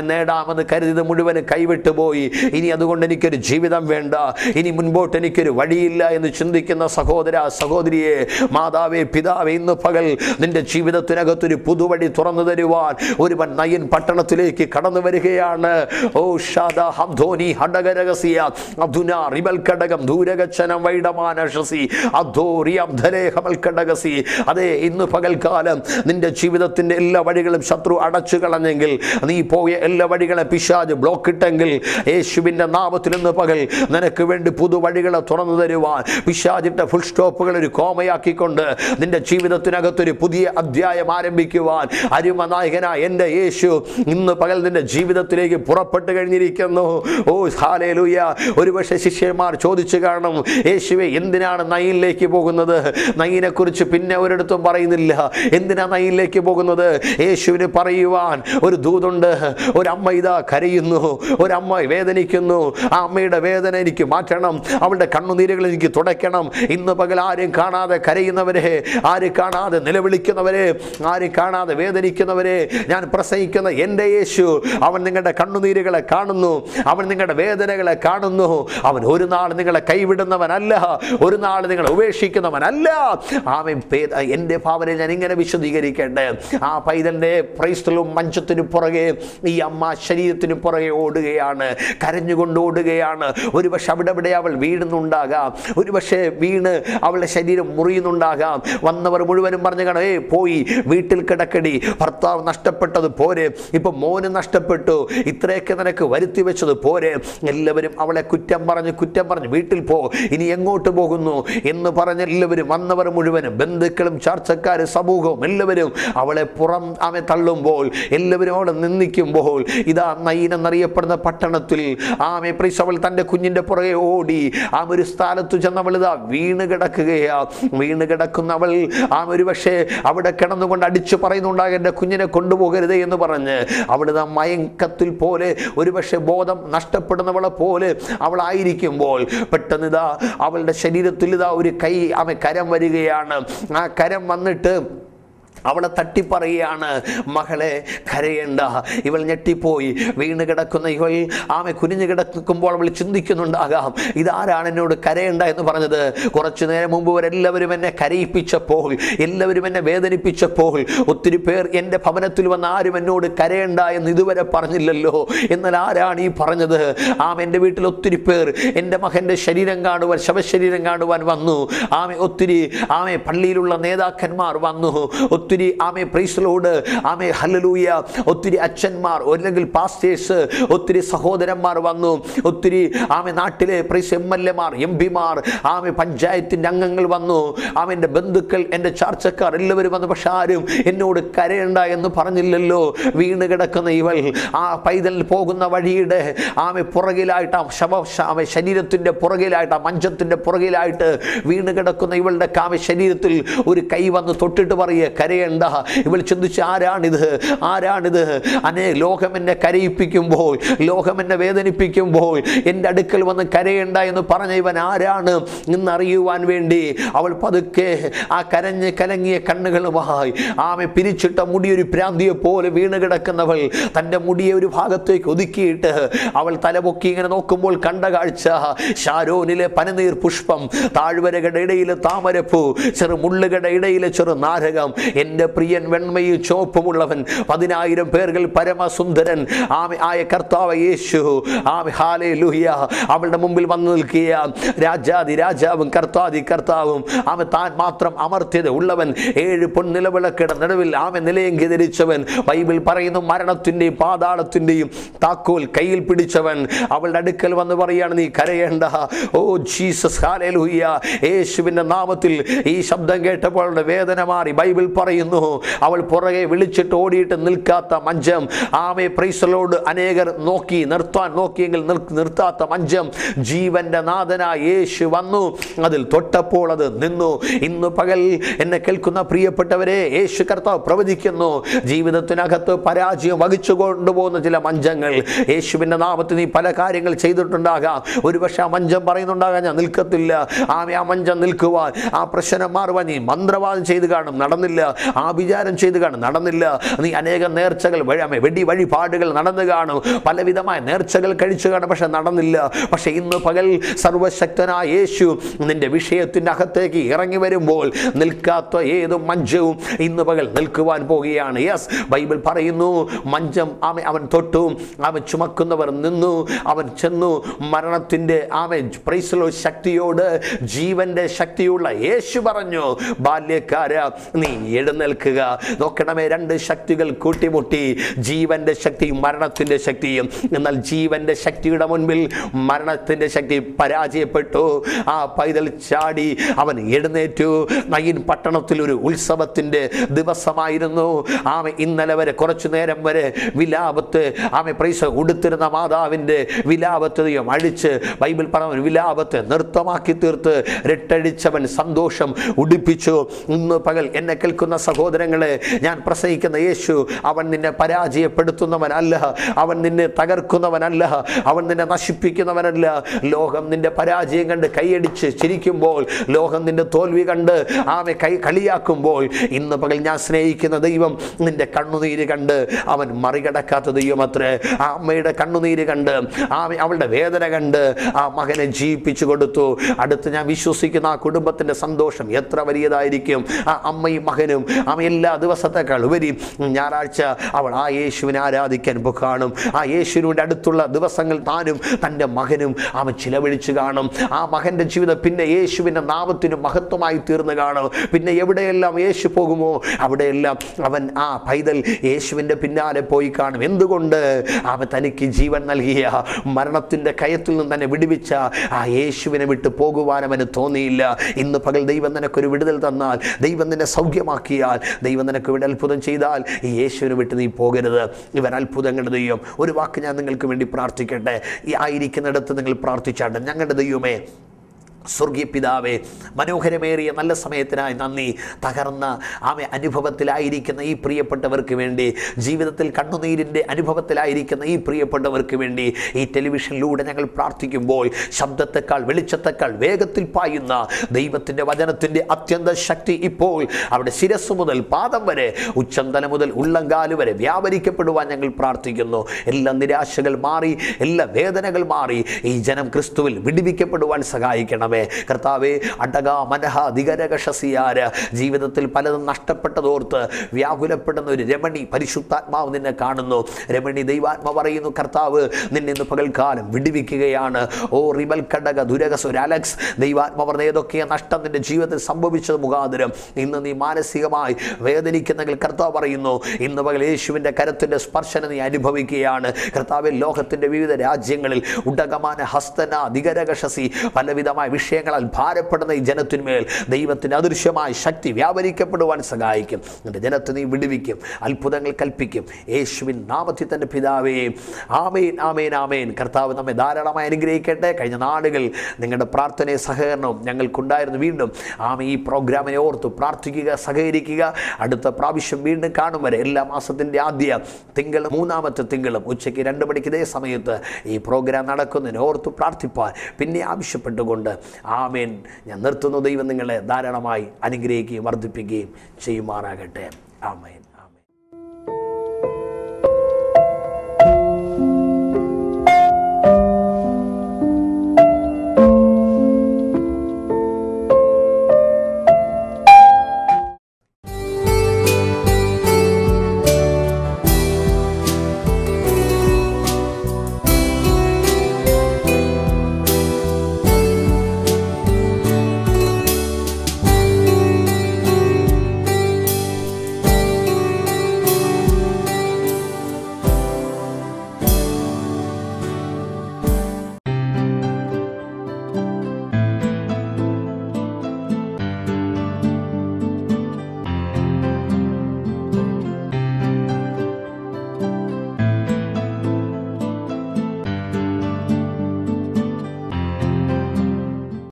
നേടാമെന്ന് കരുതിയത് മുഴുവനും കൈവിട്ടുപോയി, ഇനി അതുകൊണ്ട് എനിക്കൊരു ജീവിതം വേണ്ട, ഇനി മുൻപോട്ട് എനിക്കൊരു വഴിയില്ല എന്ന് ചിന്തിക്കുന്ന സഹോദര, സഹോദരിയെ, മാതാവേ, പിതാവേ, ഇന്ന് പകൽ നിന്റെ ജീവിതത്തിനകത്തൊരു പുതുവഴി തുറന്നു തരുവാൻ ഒരുവൻ നയൻ പട്ടണത്തിലേക്ക് കടന്നു വരികയാണ്. ഓ ഷാദ ഹംധോനി ഹഡഗരഗസിയ അധുന റിബൽ കടകം ദൂരഗച്ഛനം വൈഡമാനശസി അധോറിയം ധരേഹമൽ കടഗസി. അതെ, ഇന്ന് പകൽക്കാലം നിന്റെ ജീവിതത്തിൻ്റെ എല്ലാ വഴികളും ശത്രു അടച്ചു കളഞ്ഞെങ്കിൽ നീ പോയ എല്ലാ വഴികളെ പിശാച് ബ്ലോക്ക് ഇട്ടെങ്കിൽ യേശുവിൻ്റെ നാമത്തിൽ ഇന്ന് പകൽ നിനക്ക് വേണ്ടി പുതുവഴികളെ തുറന്നു തരുവാൻ, പിശാചിട്ട ഫുൾ സ്റ്റോപ്പുകൾ ഒരു കോമയാക്കിക്കൊണ്ട് നിന്റെ ജീവിതത്തിനകത്തൊരു പുതിയ അധ്യായം ആരംഭിക്കുവാൻ അരുമനായകനായ എൻ്റെ യേശു ഇന്ന് പകൽ നിന്റെ ജീവിതത്തിലേക്ക് പുറപ്പെട്ട് കഴിഞ്ഞിരിക്കുന്നു. ഓ ഹല്ലേലൂയ. ഒരുപക്ഷെ ശിഷ്യന്മാർ ചോദിച്ചു കാണണം, യേശുവേ എന്തിനാണ് നയിലേക്ക് പോകുന്നത്? നയിനെ കുറിച്ച് പിന്നെ ഒരിടത്തും പറയുന്നില്ല. എന്തിനാ നയിലേക്ക് പോകുന്നത്? യേശുവിന് പറയുവാൻ ഒരു ദൂതുണ്ട്. ഒരമ്മ ഇതാ കരയുന്നു, ഒരമ്മ വേദനിക്കുന്നു, ആ അമ്മയുടെ വേദന എനിക്ക് മാറ്റണം, അവളുടെ കണ്ണുനീരുകൾ എനിക്ക് തുടയ്ക്കണം. ഇന്ന് പകൽ ആരും കാണാതെ കരയുന്നവരെ, ആരും കാണാതെ നിലവിളിക്കുന്നവരെ, ആരും കാണാതെ വേദനിക്കുന്നവരെ ഞാൻ പ്രസംഗിക്കുന്ന എൻ്റെ യേശു, അവൻ നിങ്ങളുടെ കണ്ണുനീരുകളെ കാണുന്നു, അവൻ നിങ്ങളുടെ വേദനകളെ കാണുന്നു. അവൻ ഒരു നാൾ നിങ്ങളെ കൈവിടുന്നവനല്ല, ഒരു നാൾ നിങ്ങളെ ഉപേക്ഷിക്കുന്നവനല്ല. ആമേൻ. എൻ്റെ ഭാവനയിൽ ഞാൻ ഇങ്ങനെ വിശദീകരിക്കട്ടെ. ആ പൈതലിൻ്റെ പ്രൈസ്തലും മഞ്ചത്തിനു പുറകെ ഈ അമ്മ ശരീരത്തിന് പുറകെ ഓടുകയാണ്, കരഞ്ഞുകൊണ്ട് ഓടുകയാണ്. ഒരുപക്ഷെ അവിടെ അവൾ വീഴുന്നുണ്ടാകാം, ഒരുപക്ഷെ വീണ് അവളുടെ ശരീരം മുറിയുന്നുണ്ടാകാം. വന്നവർ മുഴുവനും പറഞ്ഞു കാണാം, പോയി വീട്ടിൽ കിടക്കടി, ഭർത്താവ് നഷ്ടപ്പെട്ടത് പോരെ, ഇപ്പൊ മോന് നഷ്ടപ്പെട്ടു, ഇത്രയൊക്കെ നിനക്ക് വരുത്തി വെച്ചത് പോരെ. എല്ലാവരും അവളെ കുറ്റം പറഞ്ഞ് വീട്ടിൽ പോ, ഇനി എങ്ങോട്ട് പോകുന്നു എന്ന് പറഞ്ഞ് എല്ലാവരും, വന്നവർ മുഴുവനും, ബന്ധുക്കളും ചർച്ചക്കാരും സമൂഹവും എല്ലാവരും അവളെ പുറം തള്ളുമ്പോൾ, എല്ലാവരും അവളെ നിന്ദിക്കുമ്പോൾ, ഇതാ നയീൻ എന്നറിയപ്പെടുന്ന പട്ടണത്തിൽ അവൾ തൻ്റെ കുഞ്ഞിൻ്റെ പുറകെ ഓടി ഒരു സ്ഥലത്ത് ചെന്നവൾ ഇതാ വീണ് കിടക്കുകയാ. വീണ് കിടക്കുന്ന അവൾ ഒരു പക്ഷേ അവിടെ കിടന്നുകൊണ്ട് അടിച്ചു പറയുന്നുണ്ടാകും, എൻ്റെ കുഞ്ഞിനെ കൊണ്ടുപോകരുതേ എന്ന് പറഞ്ഞ് അവളിതാ മയക്കത്തിൽ പോലെ, ഒരുപക്ഷെ ബോധം നഷ്ടപ്പെടുന്നവളെ പോലെ അവളായിരിക്കുമ്പോൾ പെട്ടെന്ന് ഇതാ അവളുടെ ശരീരത്തിൽ ഇതാ ഒരു കൈ കരം വരികയാണ്. ആ കരം വന്നിട്ട് അവളെ തട്ടിപ്പറയുകയാണ്, മകളെ കരയേണ്ട. ഇവൾ ഞെട്ടിപ്പോയി. വീണ് കിടക്കുന്ന ഇവൾ കുനിഞ്ഞു കിടക്കുമ്പോൾ അവൾ ചിന്തിക്കുന്നുണ്ടാകാം, ഇതാരാണ് എന്നോട് കരയേണ്ട എന്ന് പറഞ്ഞത്? കുറച്ചു നേരം മുമ്പ് വരെല്ലാവരും എന്നെ കരയിപ്പിച്ചപ്പോൾ, എല്ലാവരും എന്നെ വേദനിപ്പിച്ചപ്പോൾ, ഒത്തിരി പേർ എൻ്റെ ഭവനത്തിൽ വന്ന് ആരും എന്നോട് കരയേണ്ട എന്ന് ഇതുവരെ പറഞ്ഞില്ലല്ലോ. എന്നാൽ ആരാണ് ഈ പറഞ്ഞത്? എൻ്റെ വീട്ടിൽ ഒത്തിരി പേർ എൻ്റെ മകൻ്റെ ശരീരം കാണുവാൻ, ശവശരീരം കാണുവാൻ വന്നു. ഒത്തിരി പള്ളിയിലുള്ള നേതാക്കന്മാർ വന്നു, ഒത്തിരി പ്രൈസ്ലോഡ് ഹല്ലേലൂയ, ഒത്തിരി അച്ഛന്മാർ അല്ലെങ്കിൽ പാസ്റ്റേഴ്സ്, ഒത്തിരി സഹോദരന്മാർ വന്നു, ഒത്തിരി നാട്ടിലെ പ്രൈസ് MLA-മാർ, MP-മാർ, പഞ്ചായത്തിൻ്റെ അംഗങ്ങൾ വന്നു, എൻ്റെ ബന്ധുക്കൾ, എൻ്റെ ചർച്ചക്കാർ എല്ലാവരും വന്നു. പക്ഷെ ആരും എന്നോട് കരയണ്ട എന്ന് പറഞ്ഞില്ലല്ലോ. വീണ് കിടക്കുന്ന ഇവൾ പൈതൽ പോകുന്ന വഴിയുടെ പുറകിലായിട്ട്, ശരീരത്തിൻ്റെ പുറകിലായിട്ട്, മഞ്ചത്തിൻ്റെ പുറകിലായിട്ട് വീണ് കിടക്കുന്ന ഇവളുടെ ശരീരത്തിൽ ഒരു കൈ വന്ന് തൊട്ടിട്ട് പറയുക, കരയണ്ട. ഇവൾ ചിന്തിച്ച്, ആരാണിത്? ലോകം എന്നെ കരയിപ്പിക്കുമ്പോൾ, ലോകം എന്നെ വേദനിപ്പിക്കുമ്പോൾ എൻ്റെ അടുക്കൽ വന്ന് കരയണ്ട എന്ന് പറഞ്ഞ ഇവൻ ആരാണ് എന്നറിയുവാൻ വേണ്ടി അവൾ പതുക്കെ കരഞ്ഞ് കലങ്ങിയ കണ്ണുകളുമായി പിരിച്ചിട്ട മുടിയൊരു പ്രാന്തിയെ പോലെ വീണ് കിടക്കുന്നവൾ തൻ്റെ മുടിയെ ഒരു ഭാഗത്തേക്ക് ഒതുക്കിയിട്ട് അവൾ തലപൊക്കി ഇങ്ങനെ നോക്കുമ്പോൾ കണ്ട കാഴ്ച, ഷാരോനിലെ പനിനീർ പുഷ്പം, താഴ്വരകളുടെ ഇടയിലെ താമരപ്പൂ, ചെറുമുള്ളുകളുടെ ഇടയിലെ ചെറു നാരകം, എൻ്റെ പ്രിയൻ വെണ്മയും ചുവപ്പുമുള്ളവൻ, 10,000 പേர்கள் പരമസുന്ദരൻ ആയ കർത്താവ് യേശു ഹല്ലേലൂയ അവളുടെ മുമ്പിൽ വന്നു നിൽക്കുക. രാജാതി രാജാവും കർത്താതി കർത്താവും താൻ മാത്രം അമർത്യത ഉള്ളവൻ, 7 പൊൻനിലവിളക്കുകളുടെ നടുവിൽ നിലയെങ്കി ധരിച്ചവൻ, ബൈബിൾ പറയുന്നു മരണത്തിൻ്റെയും പാതാളത്തിൻ്റെയും താക്കോൽ കയ്യിൽ പിടിച്ചവൻ. അവളുടെ അടുക്കൽ വന്ന് പറയാണ്, നീ കരയേണ്ട. Oh Jesus hallelujah. യേശുവിൻ്റെ നാമത്തിൽ ഈ ശബ്ദം കേട്ടപ്പോൾ അവളുടെ വേദന മാറി. ബൈബിൾ പറയുന്നു, അവൾ പുറകെ വിളിച്ചിട്ട് ഓടിയിട്ട് നിൽക്കാത്ത മഞ്ചം, പ്രൈസലോട് അനേകർ നിർത്താൻ നോക്കിയെങ്കിൽ നിർത്താത്ത മഞ്ചം, ജീവന്റെ നാഥനായ യേശു വന്നു, അതിൽ തൊട്ടപ്പോൾ അത് നിന്നു. ഇന്ന് പകൽ എന്നെ കേൾക്കുന്ന പ്രിയപ്പെട്ടവരെ, യേശു കർത്താവ് പ്രവചിക്കുന്നു, ജീവിതത്തിനകത്ത് പരാജയം വഹിച്ചു കൊണ്ടുപോകുന്ന ചില മഞ്ചങ്ങൾ, യേശുവിൻ്റെ നാമത്തിൽ നീ പല കാര്യങ്ങൾ ചെയ്തിട്ടുണ്ടാകാം. ഒരുപക്ഷെ ആ മഞ്ചം പറയുന്നുണ്ടാകാം, ഞാൻ നിൽക്കത്തില്ല. ആ മഞ്ചം നിൽക്കുവാൻ, ആ പ്രശ്നം മാറുവാൻ നീ മന്ത്രവാദം ചെയ്ത് കാണും, നടന്നില്ല. ആഭിചാരം ചെയ്ത് കാണും, നടന്നില്ല. നീ അനേകം നേർച്ചകൾ വെടി വഴിപാടുകൾ നടന്നു കാണും, പലവിധമായ നേർച്ചകൾ കഴിച്ചു കാണും, പക്ഷെ നടന്നില്ല. പക്ഷെ ഇന്ന് പകൽ സർവശക്തനായ യേശു നിന്റെ വിഷയത്തിൻ്റെ അകത്തേക്ക് ഇറങ്ങി വരുമ്പോൾ നിൽക്കാത്ത ഏത് മഞ്ചവും ഇന്ന് പകൽ നിൽക്കുവാൻ പോവുകയാണ്. യെസ്, ബൈബിൾ പറയുന്നു, മഞ്ചം അവൻ തൊട്ടു, അവൻ ചുമക്കുന്നവർ നിന്നു, അവൻ ചെന്നു. മരണത്തിൻ്റെ ശക്തിയോട് ജീവന്റെ ശക്തിയുള്ള യേശു പറഞ്ഞു, ബാല്യക്കാര നീ എഴുന്നേൽക്കുക. നോക്കണമേ, രണ്ട് ശക്തികൾ കൂട്ടിമുട്ടി, ജീവന്റെ ശക്തിയും മരണത്തിന്റെ ശക്തിയും. എന്നാൽ ജീവന്റെ ശക്തിയുടെ മുൻപിൽ മരണത്തിന്റെ ശക്തി പരാജയപ്പെട്ടു. ആ പൈതൽ ചാടി, അവൻ എഴുന്നേറ്റു. നയിൻ പട്ടണത്തിൽ ഒരു ഉത്സവത്തിന്റെ ദിവസമായിരുന്നു. ആമെ ഇന്നലെ വരെ കുറച്ചു നേരം വരെ വിലാപത്ത്, ആമെ പ്രൈസ് ഉടുത്തിരുന്ന മാതാവിന്റെ വിലാപത്ത് അഴിച്ച്, ബൈബിൾ പറഞ്ഞ വിലാപത്തെ നൃത്തമാക്കി തീർത്ത് രട്ടടിച്ചവൻ സന്തോഷം ഉടിപ്പിച്ചു. ഇന്ന് പകൽ എന്നെ കേൾക്കുന്ന സഹോദരങ്ങളെ, ഞാൻ പ്രസംഗിക്കുന്ന യേശു അവൻ നിന്നെ പരാജയപ്പെടുത്തുന്നവനല്ല, അവൻ നിന്നെ തകർക്കുന്നവനല്ല, അവൻ നിന്നെ നശിപ്പിക്കുന്നവനല്ല. ലോകം നിന്റെ പരാജയം കണ്ട് കൈയടിച്ച് ചിരിക്കുമ്പോൾ, ലോകം നിന്റെ തോൽവി കണ്ട് ആമെ കളിയാക്കുമ്പോൾ, ഇന്ന് പകൽ ഞാൻ സ്നേഹിക്കുന്ന ദൈവം നിന്റെ കണ്ണുനീര് കണ്ട് അവൻ മറികടക്കാത്ത ദൈവം അത്രേ. ആ അമ്മയുടെ കണ്ണുനീര് കണ്ട്, അവളുടെ വേദന കണ്ട് ആ മകനെ ജീവിപ്പിച്ചു കൊടുത്തു. അടുത്ത് ഞാൻ വിശ്വസിക്കുന്ന ആ കുടുംബത്തിന്റെ സന്തോഷം എത്ര വലിയതായിരിക്കും. ആ അമ്മയും മകനും എല്ലാ ദിവസത്തേക്കാൾ ഉപരി ഞായറാഴ്ച അവൾ ആ യേശുവിനെ ആരാധിക്കാൻ കാണും. ആ യേശുവിനോട് അടുത്തുള്ള ദിവസങ്ങൾ താനും തൻ്റെ മകനും അവൻ ചിലവഴിച്ചു കാണും. ആ മകൻ്റെ ജീവിതം പിന്നെ യേശുവിൻ്റെ നാമത്തിന് മഹത്വമായി തീർന്നു കാണും. പിന്നെ എവിടെയെല്ലാം യേശു പോകുമോ അവിടെയെല്ലാം അവൻ, ആ പൈതൽ യേശുവിൻ്റെ പിന്നാലെ പോയി കാണും. എന്തുകൊണ്ട്? അവൻ തനിക്ക് ജീവൻ നൽകിയ, മരണത്തിൻ്റെ കയത്തിൽ നിന്ന് തന്നെ വിടുവിച്ച ആ യേശുവിനെ വിട്ട് പോകുവാൻ അവന് തോന്നിയില്ല. ഇന്ന് പകൽ ദൈവം നിനക്കൊരു വിടുതൽ തന്നാൽ, ദൈവം നിന്നെ സൗഖ്യമാക്കിയാൽ, ദൈവം നിനക്ക് ഇവിടെ അത്ഭുതം ചെയ്താൽ, ഈ യേശുവിനെ വിട്ട് നീ പോകരുത്. ഇവൻ അത്ഭുതങ്ങളുടെ ദൈവം. ഒരു വാക്ക് ഞാൻ നിങ്ങൾക്ക് വേണ്ടി പ്രാർത്ഥിക്കട്ടെ. ഈ ആയിരിക്കുന്നിടത്ത് നിങ്ങൾ പ്രാർത്ഥിച്ചാട്ടെ. ഞങ്ങളുടെ ദൈവമേ, സ്വർഗീയ പിതാവേ, മനോഹരമേറിയ നല്ല സമയത്തിനായി നന്ദി. തകർന്ന അനുഭവത്തിലായിരിക്കുന്ന ഈ പ്രിയപ്പെട്ടവർക്ക് വേണ്ടി, ജീവിതത്തിൽ കണ്ണുനീരിൻ്റെ അനുഭവത്തിലായിരിക്കുന്ന ഈ പ്രിയപ്പെട്ടവർക്ക് വേണ്ടി ഈ ടെലിവിഷനിലൂടെ ഞങ്ങൾ പ്രാർത്ഥിക്കുമ്പോൾ, ശബ്ദത്തെക്കാൾ വെളിച്ചത്തെക്കാൾ വേഗത്തിൽ പായുന്ന ദൈവത്തിൻ്റെ വചനത്തിൻ്റെ അത്യന്ത ശക്തി ഇപ്പോൾ അവിടെ ശിരസ് മുതൽ പാദം വരെ, ഉച്ചന്തല മുതൽ ഉള്ളങ്കാല് വരെ വ്യാപരിക്കപ്പെടുവാൻ ഞങ്ങൾ പ്രാർത്ഥിക്കുന്നു. എല്ലാ നിരാശകൾ മാറി, എല്ലാ വേദനകൾ മാറി, ഈ ജനം ക്രിസ്തുവിൽ വിടുവിക്കപ്പെടുവാൻ സഹായിക്കണമേ കർത്താവേ. അടക മനഹ ദിഗരകശസിയാര, ജീവിതത്തിൽ പലതും നഷ്ടപ്പെട്ടതോർത്ത് വ്യാകുലപ്പെടുന്ന ഒരു രമണി, പരിശുദ്ധാത്മാവ് നിന്നെ കാണുന്നു. രമണി, ദൈവാത്മ പറയുന്നു, കർത്താവ് നിന്നെ ഇന്ന് പകൽക്കാലം വിടുവിക്കുകയാണ്. ഓ റിബൽ കടക ദുരകസ് ഒരു അലക്സ്, ദൈവാത്മ പറഞ്ഞ ഏതൊക്കെ നഷ്ടം നിന്റെ ജീവിതത്തിൽ സംഭവിച്ചത് മുഖാന്തരം ഇന്ന് നീ മാനസികമായി വേദനിക്കുന്നെങ്കിൽ കർത്താവ് പറയുന്നു, ഇന്ന് പകൽ യേശുവിൻ്റെ കരത്തിൻ്റെ സ്പർശനം നീ അനുഭവിക്കുകയാണ്. കർത്താവ്, ലോകത്തിൻ്റെ വിവിധ രാജ്യങ്ങളിൽ ഉടകമാന ഹസ്തന ദിഗരകശസി പലവിധമായ വിഷയങ്ങളാൽ ഭാരപ്പെടുന്ന ഈ ജനത്തിന്മേൽ ദൈവത്തിൻ്റെ അദൃശ്യമായ ശക്തി വ്യാപരിക്കപ്പെടുവാൻ സഹായിക്കും. എൻ്റെ ജനത്തെ നീ വിടുവിക്കും, അത്ഭുതങ്ങൾ കൽപ്പിക്കും. യേശുവിൻ നാമത്തിൽ തന്നെ പിതാവേ, ആമേൻ, ആമേൻ, ആമേൻ. കർത്താവ് നമ്മെ ധാരാളമായി അനുഗ്രഹിക്കട്ടെ. കഴിഞ്ഞ നാളുകൾ നിങ്ങളുടെ പ്രാർത്ഥനയും സഹകരണവും ഞങ്ങൾക്കുണ്ടായിരുന്നു. വീണ്ടും ഈ പ്രോഗ്രാമിനെ ഓർത്ത് പ്രാർത്ഥിക്കുക, സഹകരിക്കുക. അടുത്ത പ്രാവശ്യം വീണ്ടും കാണും വരെ എല്ലാ മാസത്തിൻ്റെ ആദ്യ തിങ്കളും മൂന്നാമത്തെ തിങ്കളും ഉച്ചയ്ക്ക് 2 മണിക്ക് ഇതേ സമയത്ത് ഈ പ്രോഗ്രാം നടക്കുന്നതിന് ഓർത്ത് പ്രാർത്ഥിപ്പാൻ പിന്നെ ആവശ്യപ്പെട്ടുകൊണ്ട് ആമേൻ ഞാൻ നിർത്തുന്നു. ദൈവം നിങ്ങളെ ധാരാളമായി അനുഗ്രഹിക്കുകയും വർദ്ധിപ്പിക്കുകയും ചെയ്യുമാറാകട്ടെ. ആമേൻ.